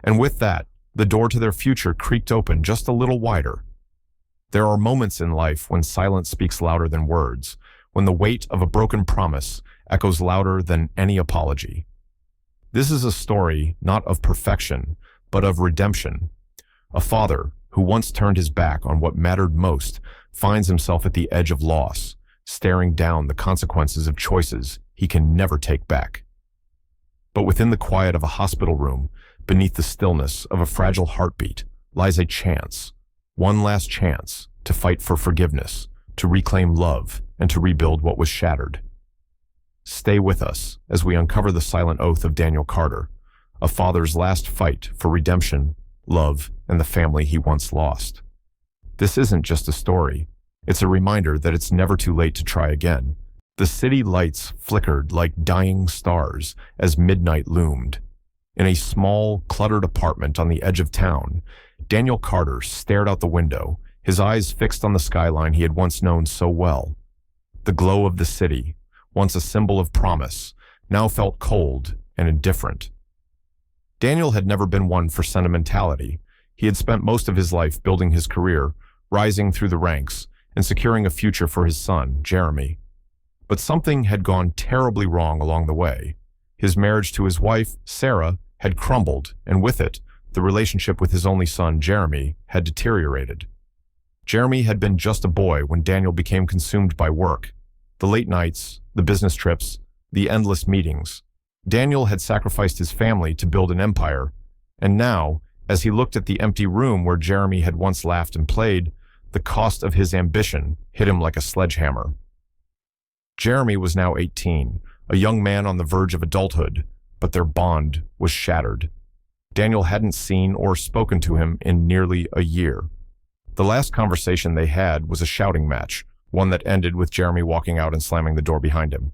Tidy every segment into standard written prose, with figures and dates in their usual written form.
And with that, the door to their future creaked open just a little wider. There are moments in life when silence speaks louder than words, when the weight of a broken promise echoes louder than any apology. This is a story not of perfection, but of redemption. A father who once turned his back on what mattered most finds himself at the edge of loss, staring down the consequences of choices he can never take back. But within the quiet of a hospital room, beneath the stillness of a fragile heartbeat, lies a chance, one last chance, to fight for forgiveness, to reclaim love, and to rebuild what was shattered. Stay with us as we uncover the silent oath of Daniel Carter, a father's last fight for redemption, love, and the family he once lost. This isn't just a story. It's a reminder that it's never too late to try again. The city lights flickered like dying stars as midnight loomed. In a small, cluttered apartment on the edge of town, Daniel Carter stared out the window, his eyes fixed on the skyline he had once known so well. The glow of the city, once a symbol of promise, now felt cold and indifferent. Daniel had never been one for sentimentality. He had spent most of his life building his career, rising through the ranks, and securing a future for his son, Jeremy. But something had gone terribly wrong along the way. His marriage to his wife, Sarah, had crumbled, and with it, the relationship with his only son, Jeremy, had deteriorated. Jeremy had been just a boy when Daniel became consumed by work. The late nights, the business trips, the endless meetings. Daniel had sacrificed his family to build an empire, and now, as he looked at the empty room where Jeremy had once laughed and played, the cost of his ambition hit him like a sledgehammer. Jeremy was now 18, a young man on the verge of adulthood, but their bond was shattered. Daniel hadn't seen or spoken to him in nearly a year. The last conversation they had was a shouting match, one that ended with Jeremy walking out and slamming the door behind him.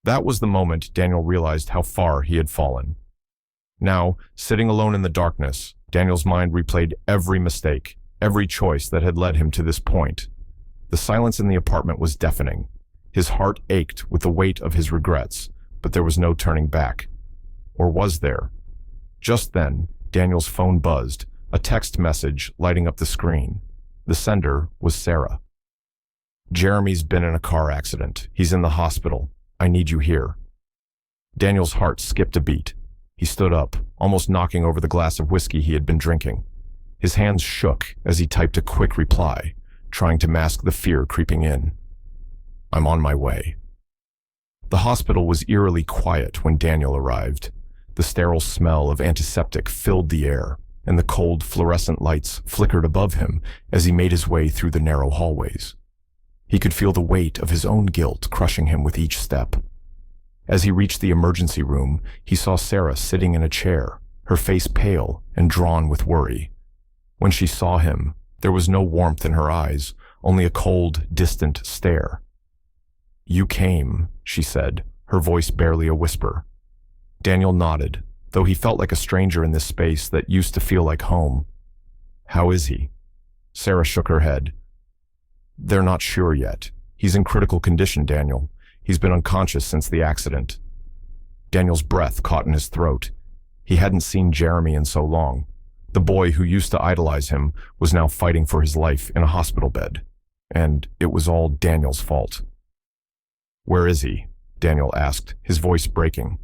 That was the moment Daniel realized how far he had fallen. Now, sitting alone in the darkness, Daniel's mind replayed every mistake, every choice that had led him to this point. The silence in the apartment was deafening. His heart ached with the weight of his regrets, but there was no turning back. Or was there? Just then, Daniel's phone buzzed, a text message lighting up the screen. The sender was Sarah. "Jeremy's been in a car accident. He's in the hospital. I need you here." Daniel's heart skipped a beat. He stood up, almost knocking over the glass of whiskey he had been drinking. His hands shook as he typed a quick reply, trying to mask the fear creeping in. "I'm on my way." The hospital was eerily quiet when Daniel arrived. The sterile smell of antiseptic filled the air, and the cold fluorescent lights flickered above him as he made his way through the narrow hallways. He could feel the weight of his own guilt crushing him with each step. As he reached the emergency room, he saw Sarah sitting in a chair, her face pale and drawn with worry. When she saw him, there was no warmth in her eyes, only a cold, distant stare. "You came," she said, her voice barely a whisper. Daniel nodded, though he felt like a stranger in this space that used to feel like home. "How is he?" Sarah shook her head. "They're not sure yet. He's in critical condition, Daniel. He's been unconscious since the accident." Daniel's breath caught in his throat. He hadn't seen Jeremy in so long. The boy who used to idolize him was now fighting for his life in a hospital bed. And it was all Daniel's fault. "Where is he?" Daniel asked, his voice breaking.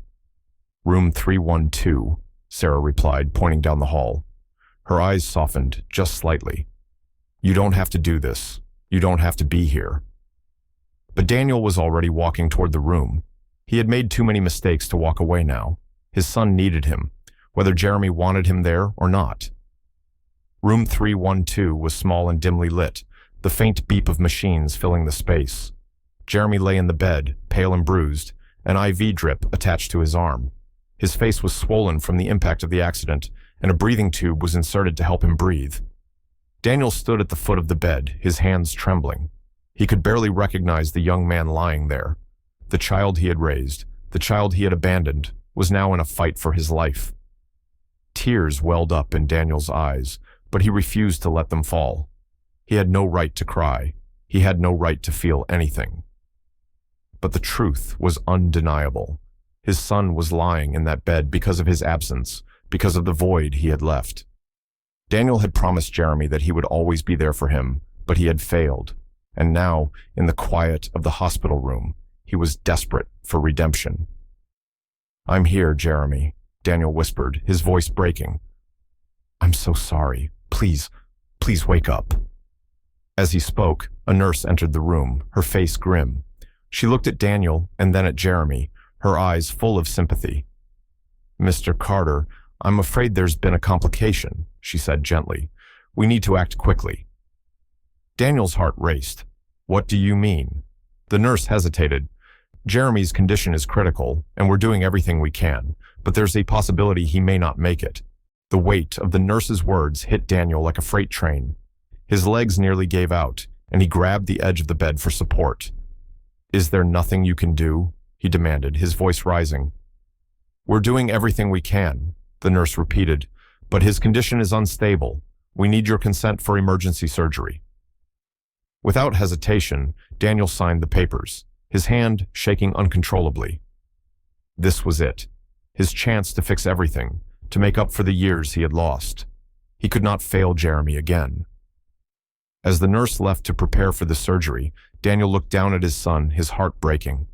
"Room 312, Sarah replied, pointing down the hall. Her eyes softened just slightly. "You don't have to do this. You don't have to be here." But Daniel was already walking toward the room. He had made too many mistakes to walk away now. His son needed him, whether Jeremy wanted him there or not. Room 312 was small and dimly lit, the faint beep of machines filling the space. Jeremy lay in the bed, pale and bruised, an IV drip attached to his arm. His face was swollen from the impact of the accident, and a breathing tube was inserted to help him breathe. Daniel stood at the foot of the bed, his hands trembling. He could barely recognize the young man lying there. The child he had raised, the child he had abandoned, was now in a fight for his life. Tears welled up in Daniel's eyes, but he refused to let them fall. He had no right to cry. He had no right to feel anything. But the truth was undeniable. His son was lying in that bed because of his absence, because of the void he had left. Daniel had promised Jeremy that he would always be there for him, but he had failed. And now, in the quiet of the hospital room, he was desperate for redemption. "I'm here, Jeremy," Daniel whispered, his voice breaking. "I'm so sorry. Please wake up." As he spoke, a nurse entered the room, her face grim. She looked at Daniel and then at Jeremy, her eyes full of sympathy. "Mr. Carter, I'm afraid there's been a complication," she said gently. "We need to act quickly." Daniel's heart raced. "What do you mean?" The nurse hesitated. "Jeremy's condition is critical, and we're doing everything we can, but there's a possibility he may not make it." The weight of the nurse's words hit Daniel like a freight train. His legs nearly gave out, and he grabbed the edge of the bed for support. "Is there nothing you can do?" he demanded, his voice rising. "We're doing everything we can," the nurse repeated, "but his condition is unstable. We need your consent for emergency surgery." Without hesitation, Daniel signed the papers, his hand shaking uncontrollably. This was it, his chance to fix everything, to make up for the years he had lost. He could not fail Jeremy again. As the nurse left to prepare for the surgery, Daniel looked down at his son, his heart breaking.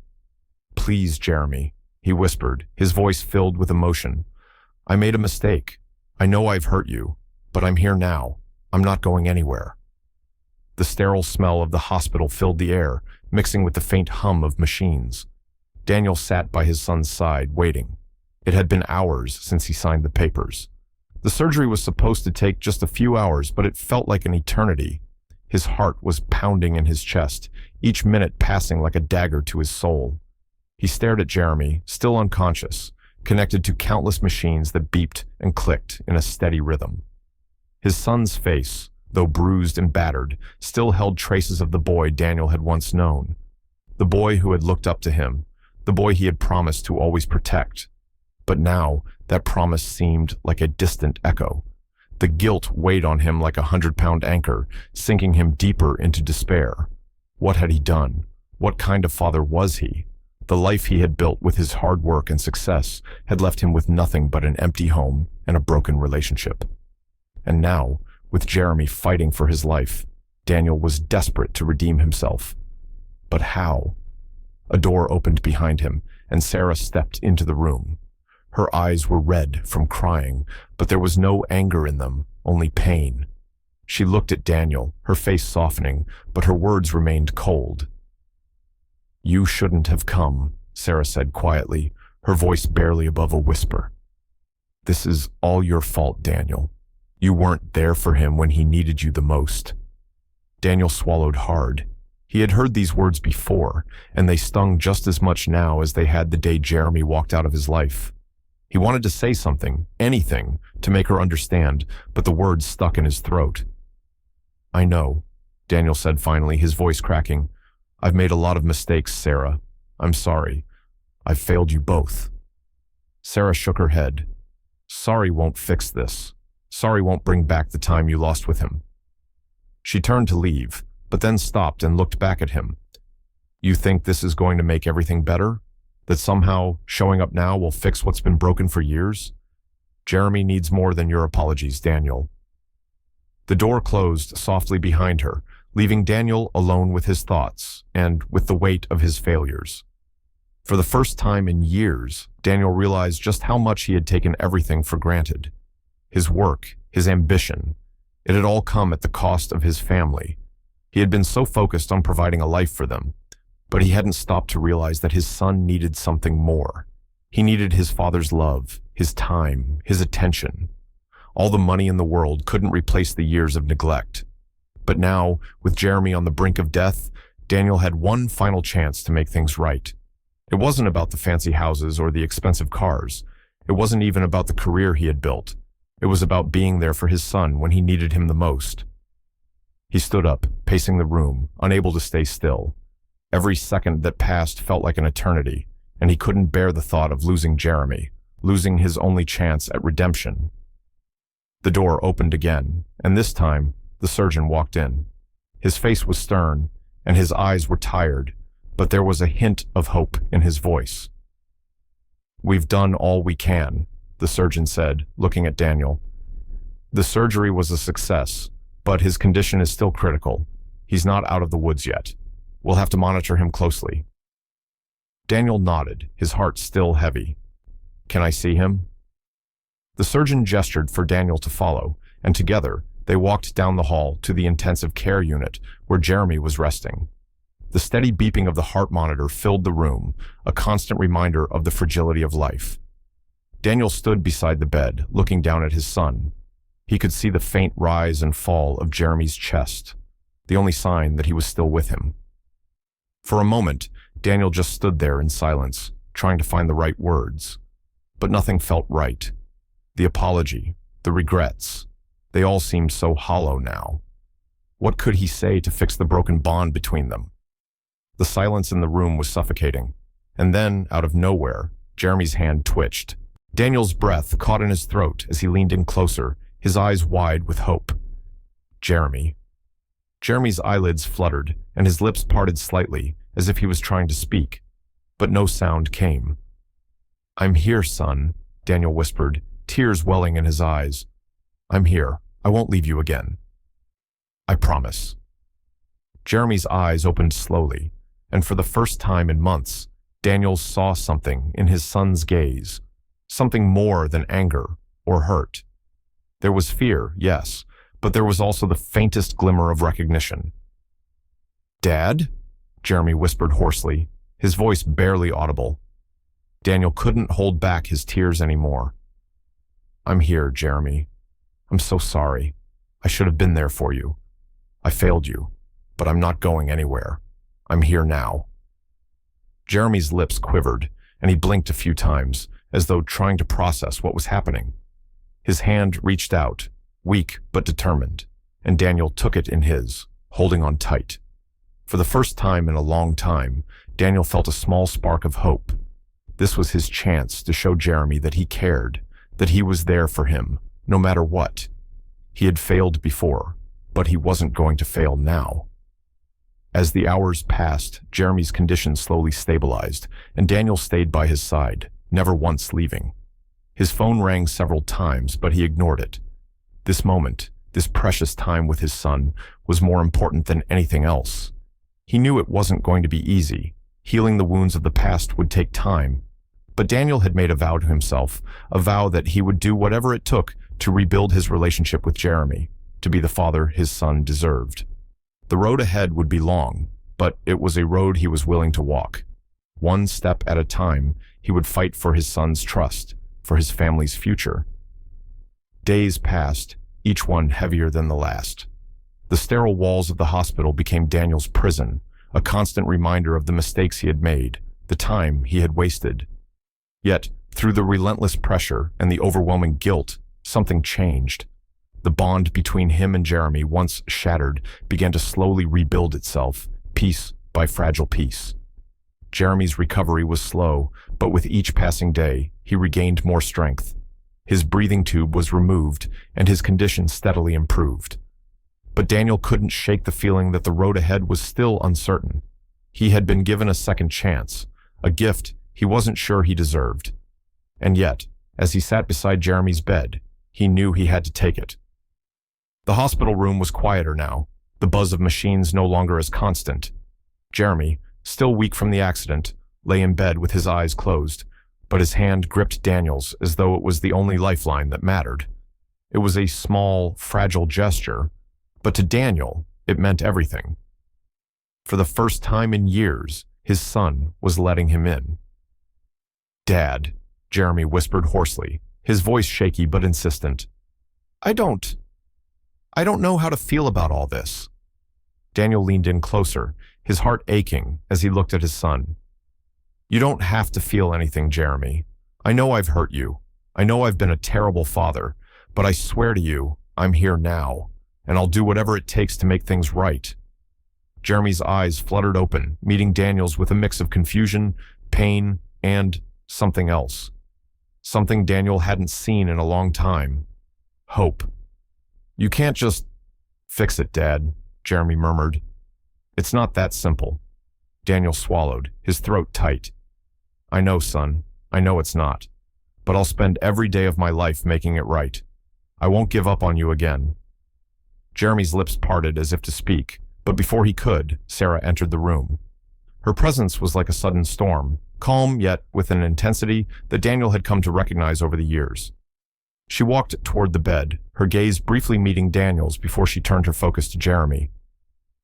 "Please, Jeremy," he whispered, his voice filled with emotion. "I made a mistake. I know I've hurt you, but I'm here now. I'm not going anywhere." The sterile smell of the hospital filled the air, mixing with the faint hum of machines. Daniel sat by his son's side, waiting. It had been hours since he signed the papers. The surgery was supposed to take just a few hours, but it felt like an eternity. His heart was pounding in his chest, each minute passing like a dagger to his soul. He stared at Jeremy, still unconscious, connected to countless machines that beeped and clicked in a steady rhythm. His son's face, though bruised and battered, still held traces of the boy Daniel had once known. The boy who had looked up to him, the boy he had promised to always protect. But now, that promise seemed like a distant echo. The guilt weighed on him like a 100-pound anchor, sinking him deeper into despair. What had he done? What kind of father was he? The life he had built with his hard work and success had left him with nothing but an empty home and a broken relationship. And now, with Jeremy fighting for his life, Daniel was desperate to redeem himself. But how? A door opened behind him, and Sarah stepped into the room. Her eyes were red from crying, but there was no anger in them, only pain. She looked at Daniel, her face softening, but her words remained cold. "You shouldn't have come," Sarah said quietly, her voice barely above a whisper. "This is all your fault, Daniel. You weren't there for him when he needed you the most." Daniel swallowed hard. He had heard these words before, and they stung just as much now as they had the day Jeremy walked out of his life. He wanted to say something, anything, to make her understand, but the words stuck in his throat. "I know," Daniel said finally, his voice cracking. "I've made a lot of mistakes, Sarah. I'm sorry. I've failed you both." Sarah shook her head. "Sorry won't fix this. Sorry won't bring back the time you lost with him." She turned to leave, but then stopped and looked back at him. "You think this is going to make everything better? That somehow showing up now will fix what's been broken for years? Jeremy needs more than your apologies, Daniel." The door closed softly behind her, leaving Daniel alone with his thoughts and with the weight of his failures. For the first time in years, Daniel realized just how much he had taken everything for granted. His work, his ambition, it had all come at the cost of his family. He had been so focused on providing a life for them, but he hadn't stopped to realize that his son needed something more. He needed his father's love, his time, his attention. All the money in the world couldn't replace the years of neglect. But now, with Jeremy on the brink of death, Daniel had one final chance to make things right. It wasn't about the fancy houses or the expensive cars. It wasn't even about the career he had built. It was about being there for his son when he needed him the most. He stood up, pacing the room, unable to stay still. Every second that passed felt like an eternity, and he couldn't bear the thought of losing Jeremy, losing his only chance at redemption. The door opened again, and this time, the surgeon walked in. His face was stern, and his eyes were tired, but there was a hint of hope in his voice. "We've done all we can," the surgeon said, looking at Daniel. The surgery was a success, but his condition is still critical. He's not out of the woods yet. We'll have to monitor him closely. Daniel nodded, his heart still heavy. Can I see him? The surgeon gestured for Daniel to follow, and together they walked down the hall to the intensive care unit where Jeremy was resting. The steady beeping of the heart monitor filled the room, a constant reminder of the fragility of life. Daniel stood beside the bed, looking down at his son. He could see the faint rise and fall of Jeremy's chest, the only sign that he was still with him. For a moment, Daniel just stood there in silence, trying to find the right words. But nothing felt right. The apology, the regrets, they all seemed so hollow now. What could he say to fix the broken bond between them? The silence in the room was suffocating, and then, out of nowhere, Jeremy's hand twitched. Daniel's breath caught in his throat as he leaned in closer, his eyes wide with hope. Jeremy. Jeremy's eyelids fluttered, and his lips parted slightly, as if he was trying to speak. But no sound came. I'm here, son, Daniel whispered, tears welling in his eyes. I'm here. I won't leave you again. I promise. Jeremy's eyes opened slowly, and for the first time in months, Daniel saw something in his son's gaze, something more than anger or hurt. There was fear, yes, but there was also the faintest glimmer of recognition. Dad? Jeremy whispered hoarsely, his voice barely audible. Daniel couldn't hold back his tears anymore. I'm here, Jeremy. I'm so sorry. I should have been there for you. I failed you, but I'm not going anywhere. I'm here now. Jeremy's lips quivered, and he blinked a few times, as though trying to process what was happening. His hand reached out, weak but determined, and Daniel took it in his, holding on tight. For the first time in a long time, Daniel felt a small spark of hope. This was his chance to show Jeremy that he cared, that he was there for him, no matter what. He had failed before, but he wasn't going to fail now. As the hours passed, Jeremy's condition slowly stabilized, and Daniel stayed by his side, never once leaving. His phone rang several times, but he ignored it. This moment, this precious time with his son, was more important than anything else. He knew it wasn't going to be easy. Healing the wounds of the past would take time. But Daniel had made a vow to himself, a vow that he would do whatever it took to rebuild his relationship with Jeremy, to be the father his son deserved. The road ahead would be long, but it was a road he was willing to walk. One step at a time, he would fight for his son's trust, for his family's future. Days passed, each one heavier than the last. The sterile walls of the hospital became Daniel's prison, a constant reminder of the mistakes he had made, the time he had wasted. Yet, through the relentless pressure and the overwhelming guilt, something changed. The bond between him and Jeremy, once shattered, began to slowly rebuild itself, piece by fragile piece. Jeremy's recovery was slow, but with each passing day, he regained more strength. His breathing tube was removed, and his condition steadily improved. But Daniel couldn't shake the feeling that the road ahead was still uncertain. He had been given a second chance, a gift he wasn't sure he deserved. And yet, as he sat beside Jeremy's bed, he knew he had to take it. The hospital room was quieter now, the buzz of machines no longer as constant. Jeremy, still weak from the accident, lay in bed with his eyes closed, but his hand gripped Daniel's as though it was the only lifeline that mattered. It was a small, fragile gesture, but to Daniel, it meant everything. For the first time in years, his son was letting him in. Dad, Jeremy whispered hoarsely, his voice shaky but insistent. I don't know how to feel about all this. Daniel leaned in closer, his heart aching as he looked at his son. You don't have to feel anything, Jeremy. I know I've hurt you. I know I've been a terrible father, but I swear to you, I'm here now, and I'll do whatever it takes to make things right. Jeremy's eyes fluttered open, meeting Daniel's with a mix of confusion, pain, and something else. Something Daniel hadn't seen in a long time. Hope. You can't just fix it, Dad, Jeremy murmured. It's not that simple. Daniel swallowed, his throat tight. I know, son. I know it's not. but I'll spend every day of my life making it right. I won't give up on you again." Jeremy's lips parted as if to speak, but before he could, Sarah entered the room. Her presence was like a sudden storm, calm yet with an intensity that Daniel had come to recognize over the years. She walked toward the bed, her gaze briefly meeting Daniel's before she turned her focus to Jeremy.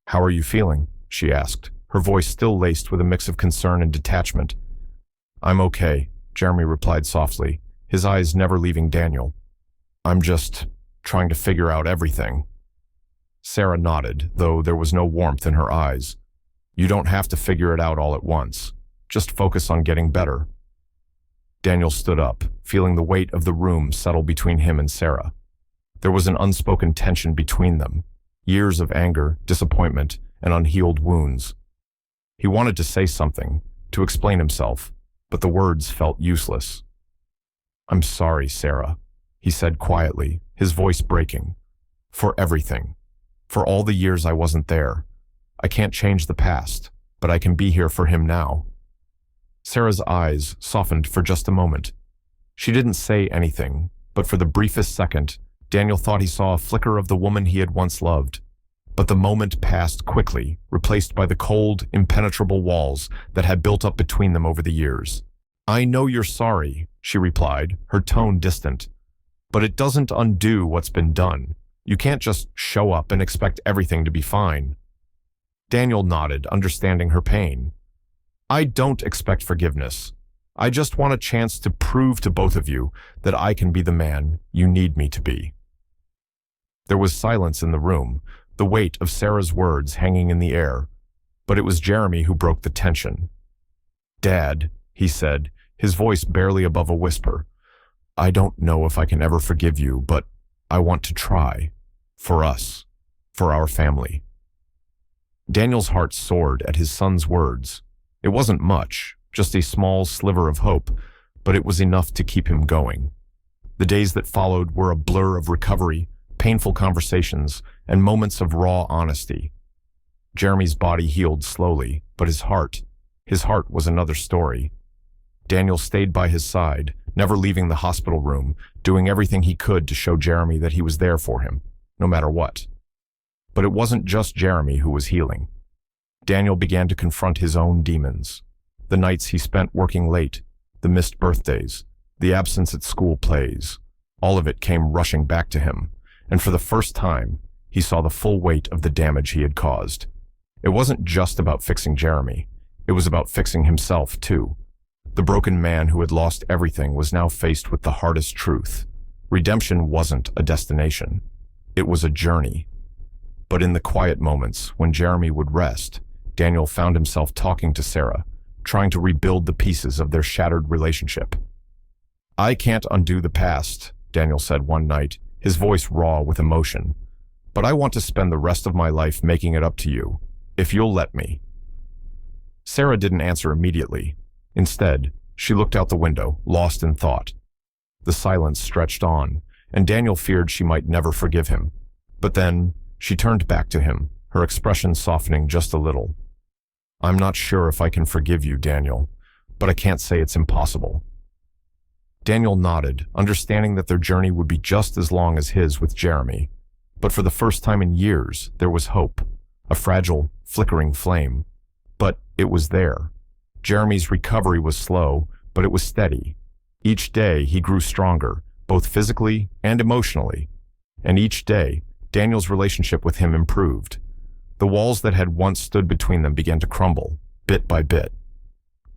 "How are you feeling?" she asked, her voice still laced with a mix of concern and detachment. "I'm okay," Jeremy replied softly, his eyes never leaving Daniel. "I'm just trying to figure out everything." Sarah nodded, though there was no warmth in her eyes. "You don't have to figure it out all at once. Just focus on getting better." Daniel stood up, feeling the weight of the room settle between him and Sarah. There was an unspoken tension between them, years of anger, disappointment, and unhealed wounds. He wanted to say something, to explain himself, but the words felt useless. "I'm sorry, Sarah," he said quietly, his voice breaking. "For everything. For all the years I wasn't there. I can't change the past, but I can be here for him now." Sarah's eyes softened for just a moment. She didn't say anything, but for the briefest second, Daniel thought he saw a flicker of the woman he had once loved. But the moment passed quickly, replaced by the cold, impenetrable walls that had built up between them over the years. "I know you're sorry," she replied, her tone distant. "But it doesn't undo what's been done. You can't just show up and expect everything to be fine." Daniel nodded, understanding her pain. "I don't expect forgiveness. I just want a chance to prove to both of you that I can be the man you need me to be." There was silence in the room, the weight of Sarah's words hanging in the air, but it was Jeremy who broke the tension. "Dad," he said, his voice barely above a whisper, "I don't know if I can ever forgive you, but I want to try. For us. For our family." Daniel's heart soared at his son's words. It wasn't much, just a small sliver of hope, but it was enough to keep him going. The days that followed were a blur of recovery, painful conversations, and moments of raw honesty. Jeremy's body healed slowly, but his heart was another story. Daniel stayed by his side, never leaving the hospital room, doing everything he could to show Jeremy that he was there for him, no matter what. But it wasn't just Jeremy who was healing. Daniel began to confront his own demons. The nights he spent working late, the missed birthdays, the absence at school plays, all of it came rushing back to him, and for the first time, he saw the full weight of the damage he had caused. It wasn't just about fixing Jeremy. It was about fixing himself, too. The broken man who had lost everything was now faced with the hardest truth. Redemption wasn't a destination. It was a journey. But in the quiet moments, when Jeremy would rest, Daniel found himself talking to Sarah, trying to rebuild the pieces of their shattered relationship. "I can't undo the past," Daniel said one night, his voice raw with emotion. "But I want to spend the rest of my life making it up to you, if you'll let me." Sarah didn't answer immediately. Instead, she looked out the window, lost in thought. The silence stretched on, and Daniel feared she might never forgive him. But then, she turned back to him, her expression softening just a little. "I'm not sure if I can forgive you, Daniel, but I can't say it's impossible." Daniel nodded, understanding that their journey would be just as long as his with Jeremy. But for the first time in years, there was hope, a fragile, flickering flame. But it was there. Jeremy's recovery was slow, but it was steady. Each day, he grew stronger, both physically and emotionally. And each day, Daniel's relationship with him improved. The walls that had once stood between them began to crumble, bit by bit.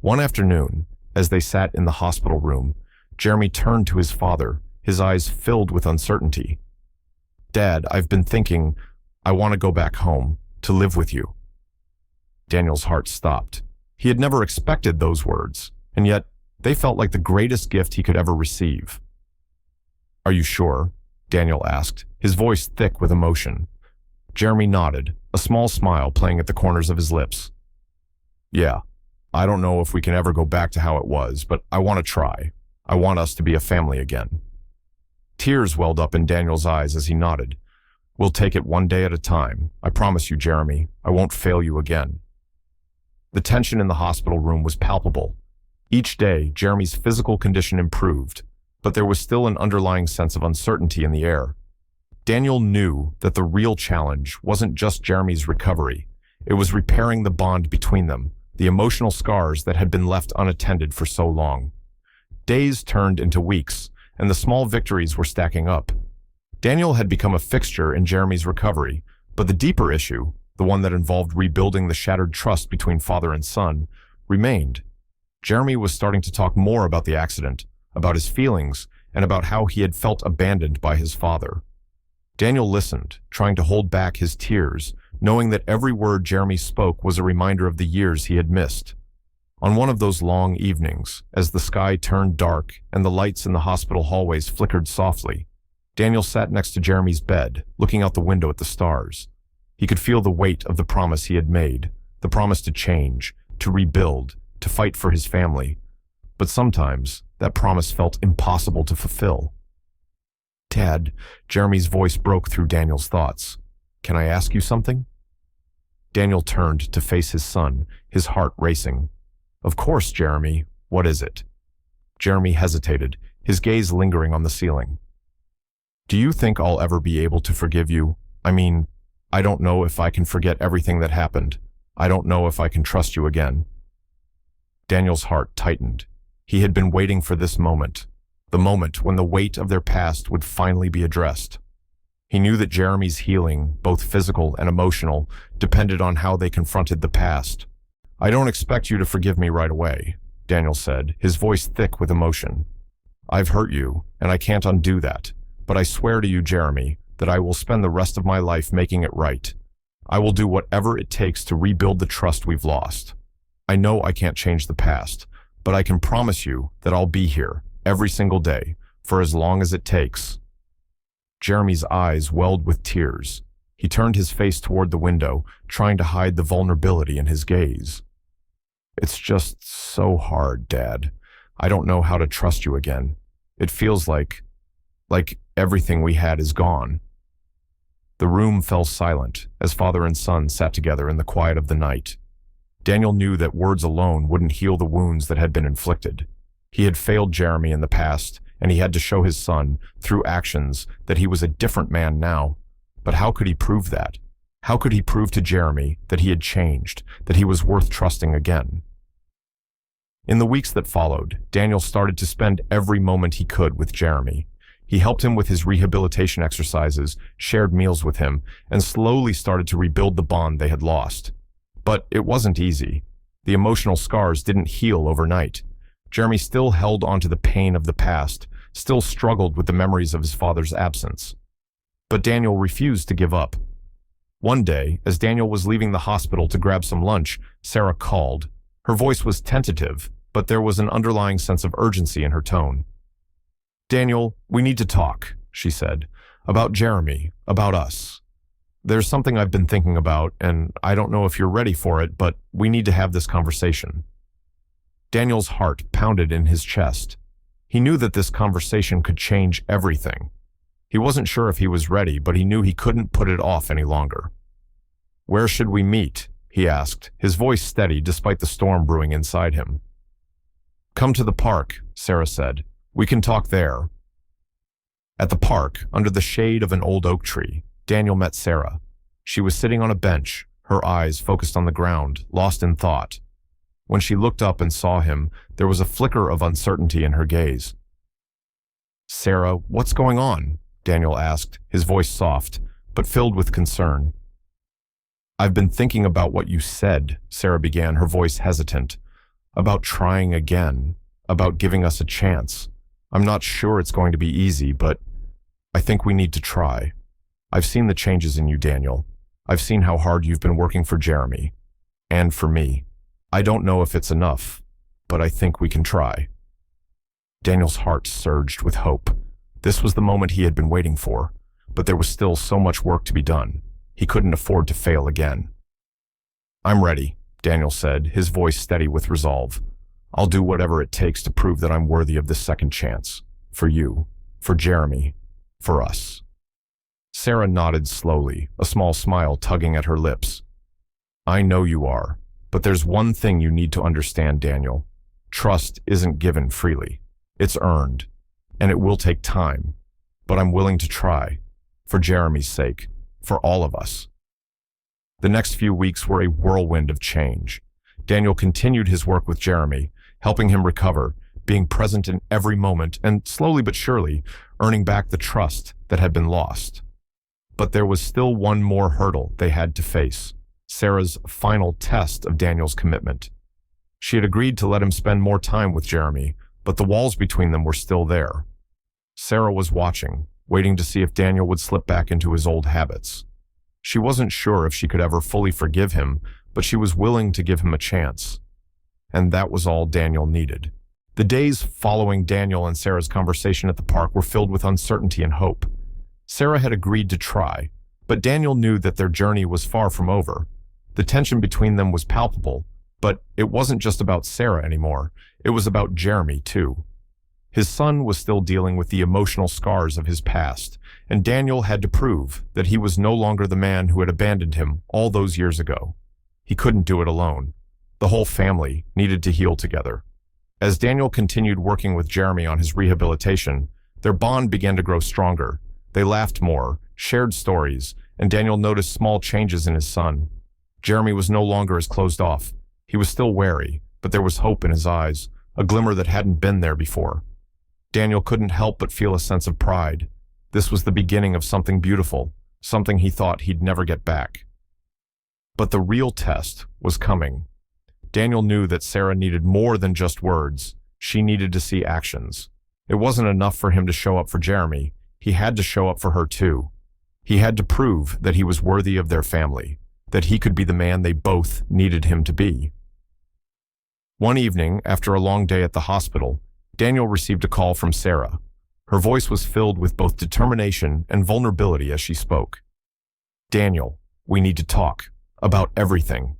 One afternoon, as they sat in the hospital room, Jeremy turned to his father, his eyes filled with uncertainty. "Dad, I've been thinking, I want to go back home, to live with you." Daniel's heart stopped. He had never expected those words, and yet they felt like the greatest gift he could ever receive. "Are you sure?" Daniel asked, his voice thick with emotion. Jeremy nodded, a small smile playing at the corners of his lips. "Yeah, I don't know if we can ever go back to how it was, but I want to try. I want us to be a family again." Tears welled up in Daniel's eyes as he nodded. "We'll take it one day at a time. I promise you, Jeremy, I won't fail you again." The tension in the hospital room was palpable. Each day, Jeremy's physical condition improved, but there was still an underlying sense of uncertainty in the air. Daniel knew that the real challenge wasn't just Jeremy's recovery. It was repairing the bond between them, the emotional scars that had been left unattended for so long. Days turned into weeks, and the small victories were stacking up. Daniel had become a fixture in Jeremy's recovery, but the deeper issue, the one that involved rebuilding the shattered trust between father and son, remained. Jeremy was starting to talk more about the accident, about his feelings, and about how he had felt abandoned by his father. Daniel listened, trying to hold back his tears, knowing that every word Jeremy spoke was a reminder of the years he had missed. On one of those long evenings, as the sky turned dark and the lights in the hospital hallways flickered softly, Daniel sat next to Jeremy's bed, looking out the window at the stars. He could feel the weight of the promise he had made, the promise to change, to rebuild, to fight for his family. But sometimes, that promise felt impossible to fulfill. "Dad," Jeremy's voice broke through Daniel's thoughts. "Can I ask you something?" Daniel turned to face his son, his heart racing. "Of course, Jeremy. What is it?" Jeremy hesitated, his gaze lingering on the ceiling. "Do you think I'll ever be able to forgive you? I mean, I don't know if I can forget everything that happened. I don't know if I can trust you again." Daniel's heart tightened. He had been waiting for this moment, the moment when the weight of their past would finally be addressed. He knew that Jeremy's healing, both physical and emotional, depended on how they confronted the past. "I don't expect you to forgive me right away," Daniel said, his voice thick with emotion. "I've hurt you, and I can't undo that. But I swear to you, Jeremy, that I will spend the rest of my life making it right. I will do whatever it takes to rebuild the trust we've lost. I know I can't change the past, but I can promise you that I'll be here, every single day, for as long as it takes." Jeremy's eyes welled with tears. He turned his face toward the window, trying to hide the vulnerability in his gaze. "It's just so hard, Dad. I don't know how to trust you again. It feels like everything we had is gone." The room fell silent as father and son sat together in the quiet of the night. Daniel knew that words alone wouldn't heal the wounds that had been inflicted. He had failed Jeremy in the past, and he had to show his son, through actions, that he was a different man now. But how could he prove that? How could he prove to Jeremy that he had changed, that he was worth trusting again? In the weeks that followed, Daniel started to spend every moment he could with Jeremy. He helped him with his rehabilitation exercises, shared meals with him, and slowly started to rebuild the bond they had lost. But it wasn't easy. The emotional scars didn't heal overnight. Jeremy still held onto the pain of the past, still struggled with the memories of his father's absence. But Daniel refused to give up. One day, as Daniel was leaving the hospital to grab some lunch, Sarah called. Her voice was tentative, but there was an underlying sense of urgency in her tone. "Daniel, we need to talk," she said, "about Jeremy, about us. There's something I've been thinking about, and I don't know if you're ready for it, but we need to have this conversation." Daniel's heart pounded in his chest. He knew that this conversation could change everything. He wasn't sure if he was ready, but he knew he couldn't put it off any longer. "Where should we meet?" he asked, his voice steady despite the storm brewing inside him. "Come to the park," Sarah said. "We can talk there." At the park, under the shade of an old oak tree, Daniel met Sarah. She was sitting on a bench, her eyes focused on the ground, lost in thought. When she looked up and saw him, there was a flicker of uncertainty in her gaze. "Sarah, what's going on?" Daniel asked, his voice soft, but filled with concern. "I've been thinking about what you said," Sarah began, her voice hesitant. "About trying again, about giving us a chance. I'm not sure it's going to be easy, but I think we need to try. I've seen the changes in you, Daniel. I've seen how hard you've been working for Jeremy. And for me. I don't know if it's enough, but I think we can try." Daniel's heart surged with hope. This was the moment he had been waiting for, but there was still so much work to be done. He couldn't afford to fail again. "I'm ready," Daniel said, his voice steady with resolve. "I'll do whatever it takes to prove that I'm worthy of this second chance. For you, for Jeremy, for us." Sarah nodded slowly, a small smile tugging at her lips. "I know you are, but there's one thing you need to understand, Daniel. Trust isn't given freely. It's earned. and it will take time, but I'm willing to try, for Jeremy's sake, for all of us. The next few weeks were a whirlwind of change. Daniel continued his work with Jeremy, helping him recover, being present in every moment, and slowly but surely earning back the trust that had been lost. But there was still one more hurdle they had to face, Sarah's final test of Daniel's commitment. She had agreed to let him spend more time with Jeremy, but the walls between them were still there. Sarah was watching, waiting to see if Daniel would slip back into his old habits. She wasn't sure if she could ever fully forgive him, but she was willing to give him a chance. And that was all Daniel needed. The days following Daniel and Sarah's conversation at the park were filled with uncertainty and hope. Sarah had agreed to try, but Daniel knew that their journey was far from over. The tension between them was palpable, but it wasn't just about Sarah anymore. It was about Jeremy, too. His son was still dealing with the emotional scars of his past, and Daniel had to prove that he was no longer the man who had abandoned him all those years ago. He couldn't do it alone. The whole family needed to heal together. As Daniel continued working with Jeremy on his rehabilitation, their bond began to grow stronger. They laughed more, shared stories, and Daniel noticed small changes in his son. Jeremy was no longer as closed off. He was still wary, but there was hope in his eyes, a glimmer that hadn't been there before. Daniel couldn't help but feel a sense of pride. This was the beginning of something beautiful, something he thought he'd never get back. But the real test was coming. Daniel knew that Sarah needed more than just words. She needed to see actions. It wasn't enough for him to show up for Jeremy. He had to show up for her too. He had to prove that he was worthy of their family, that he could be the man they both needed him to be. One evening, after a long day at the hospital, Daniel received a call from Sarah. Her voice was filled with both determination and vulnerability as she spoke. "Daniel, we need to talk about everything."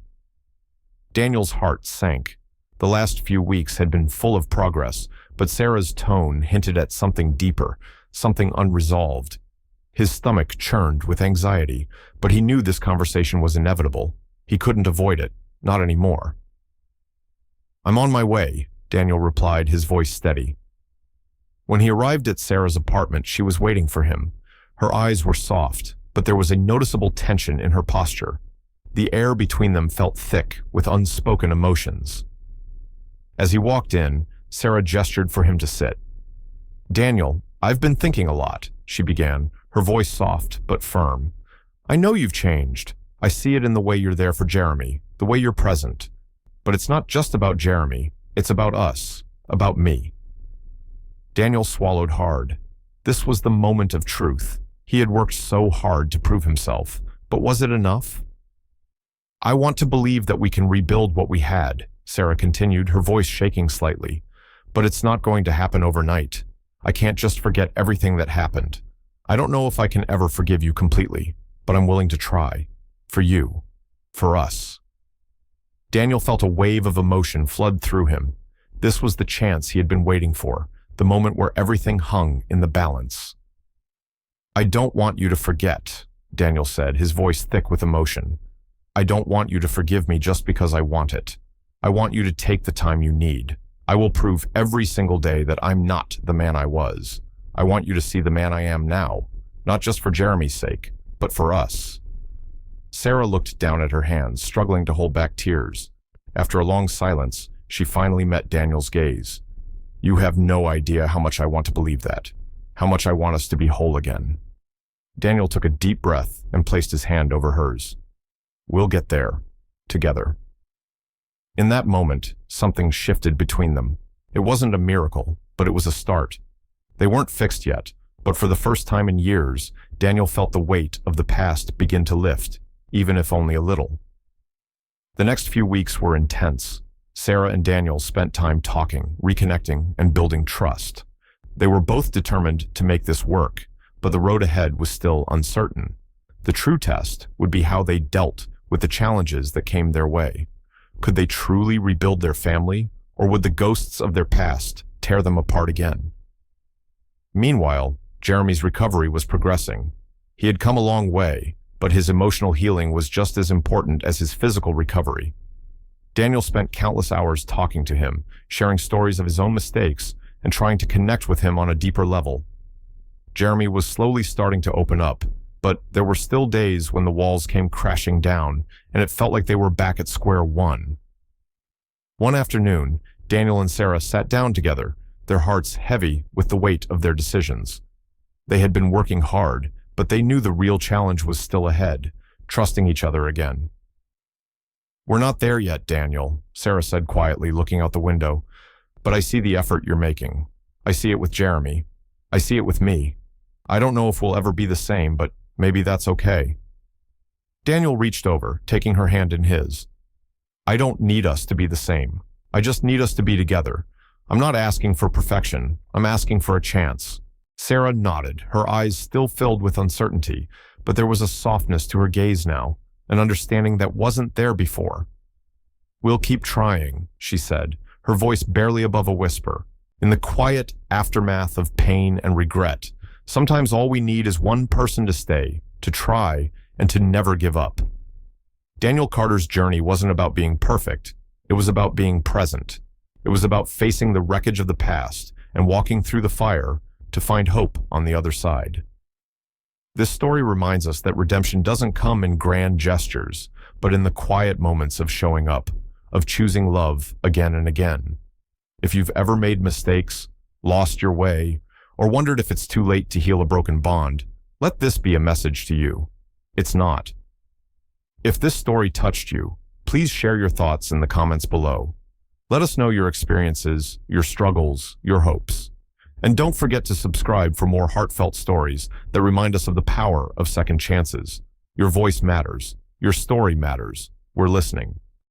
Daniel's heart sank. The last few weeks had been full of progress, but Sarah's tone hinted at something deeper, something unresolved. His stomach churned with anxiety, but he knew this conversation was inevitable. He couldn't avoid it, not anymore. "I'm on my way," Daniel replied, his voice steady. When he arrived at Sarah's apartment, she was waiting for him. Her eyes were soft, but there was a noticeable tension in her posture. The air between them felt thick with unspoken emotions. As he walked in, Sarah gestured for him to sit. "Daniel, I've been thinking a lot," she began, her voice soft but firm. "I know you've changed. I see it in the way you're there for Jeremy, the way you're present. But it's not just about Jeremy. It's about us, about me." Daniel swallowed hard. This was the moment of truth. He had worked so hard to prove himself, but was it enough? "I want to believe that we can rebuild what we had," Sarah continued, her voice shaking slightly. "But it's not going to happen overnight. I can't just forget everything that happened. I don't know if I can ever forgive you completely, but I'm willing to try. For you. For us." Daniel felt a wave of emotion flood through him. This was the chance he had been waiting for, the moment where everything hung in the balance. "I don't want you to forget," Daniel said, his voice thick with emotion. "I don't want you to forgive me just because I want it. I want you to take the time you need. I will prove every single day that I'm not the man I was. I want you to see the man I am now, not just for Jeremy's sake, but for us." Sarah looked down at her hands, struggling to hold back tears. After a long silence, she finally met Daniel's gaze. "You have no idea how much I want to believe that, how much I want us to be whole again." Daniel took a deep breath and placed his hand over hers. "We'll get there, together." In that moment, something shifted between them. It wasn't a miracle, but it was a start. They weren't fixed yet, but for the first time in years, Daniel felt the weight of the past begin to lift, even if only a little. The next few weeks were intense. Sarah and Daniel spent time talking, reconnecting, and building trust. They were both determined to make this work, but the road ahead was still uncertain. The true test would be how they dealt with the challenges that came their way. Could they truly rebuild their family, or would the ghosts of their past tear them apart again? Meanwhile, Jeremy's recovery was progressing. He had come a long way, but his emotional healing was just as important as his physical recovery. Daniel spent countless hours talking to him, sharing stories of his own mistakes, and trying to connect with him on a deeper level. Jeremy was slowly starting to open up, but there were still days when the walls came crashing down, and it felt like they were back at square one. One afternoon, Daniel and Sarah sat down together, their hearts heavy with the weight of their decisions. They had been working hard, but they knew the real challenge was still ahead, trusting each other again. "We're not there yet, Daniel," Sarah said quietly, looking out the window. "But I see the effort you're making. I see it with Jeremy. I see it with me. I don't know if we'll ever be the same, but maybe that's okay." Daniel reached over, taking her hand in his. "I don't need us to be the same. I just need us to be together. I'm not asking for perfection. I'm asking for a chance." Sarah nodded, her eyes still filled with uncertainty, but there was a softness to her gaze now, an understanding that wasn't there before. "We'll keep trying," she said, her voice barely above a whisper. In the quiet aftermath of pain and regret, sometimes all we need is one person to stay, to try, and to never give up. Daniel Carter's journey wasn't about being perfect. It was about being present. It was about facing the wreckage of the past and walking through the fire to find hope on the other side. This story reminds us that redemption doesn't come in grand gestures, but in the quiet moments of showing up, of choosing love again and again. If you've ever made mistakes, lost your way, or wondered if it's too late to heal a broken bond, let this be a message to you. It's not. If this story touched you, please share your thoughts in the comments below. Let us know your experiences, your struggles, your hopes. And don't forget to subscribe for more heartfelt stories that remind us of the power of second chances. Your voice matters. Your story matters. We're listening.